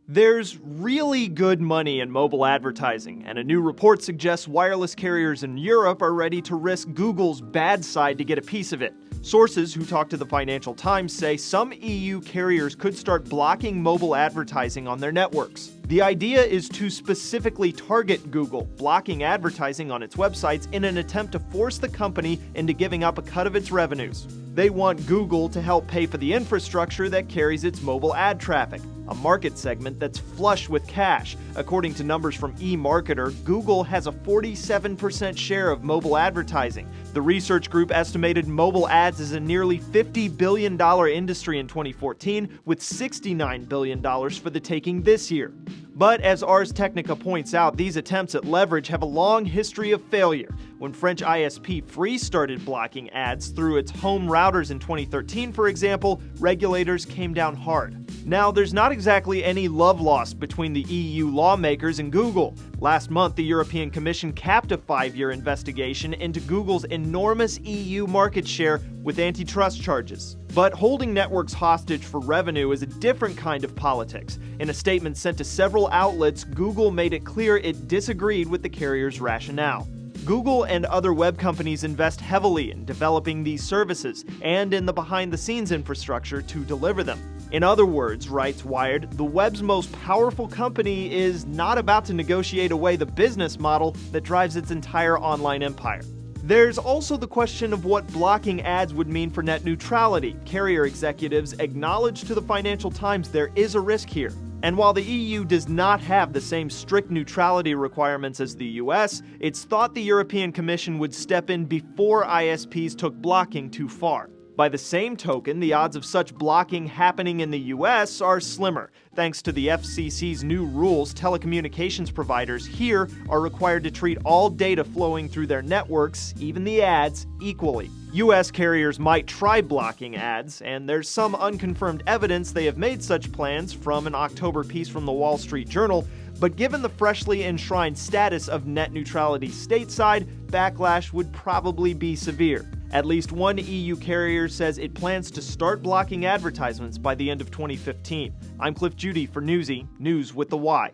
There's really good money in mobile advertising, and a new report suggests wireless carriers in Europe are ready to risk Google's bad side to get a piece of it. Sources who talk to the Financial Times say some EU carriers could start blocking mobile advertising on their networks. The idea is to specifically target Google, blocking advertising on its websites in an attempt to force the company into giving up a cut of its revenues. They want Google to help pay for the infrastructure that carries its mobile ad traffic, a market segment that's flush with cash. According to numbers from eMarketer, Google has a 47% share of mobile advertising. The research group estimated mobile ads as a nearly $50 billion industry in 2014, with $69 billion for the taking this year. But as Ars Technica points out, these attempts at leverage have a long history of failure. When French ISP Free started blocking ads through its home routers in 2013, for example, regulators came down hard. Now, there's not exactly any love lost between the EU lawmakers and Google. Last month, the European Commission capped a 5-year investigation into Google's enormous EU market share with antitrust charges. But holding networks hostage for revenue is a different kind of politics. In a statement sent to several outlets, Google made it clear it disagreed with the carrier's rationale. Google and other web companies invest heavily in developing these services and in the behind-the-scenes infrastructure to deliver them. In other words, writes Wired, the web's most powerful company is not about to negotiate away the business model that drives its entire online empire. There's also the question of what blocking ads would mean for net neutrality. Carrier executives acknowledge to the Financial Times there is a risk here. And while the EU does not have the same strict neutrality requirements as the US, it's thought the European Commission would step in before ISPs took blocking too far. By the same token, the odds of such blocking happening in the US are slimmer. Thanks to the FCC's new rules, telecommunications providers here are required to treat all data flowing through their networks, even the ads, equally. US carriers might try blocking ads, and there's some unconfirmed evidence they have made such plans from an October piece from the Wall Street Journal, but given the freshly enshrined status of net neutrality stateside, backlash would probably be severe. At least one EU carrier says it plans to start blocking advertisements by the end of 2015. I'm Cliff Judy for Newsy, News with the Y.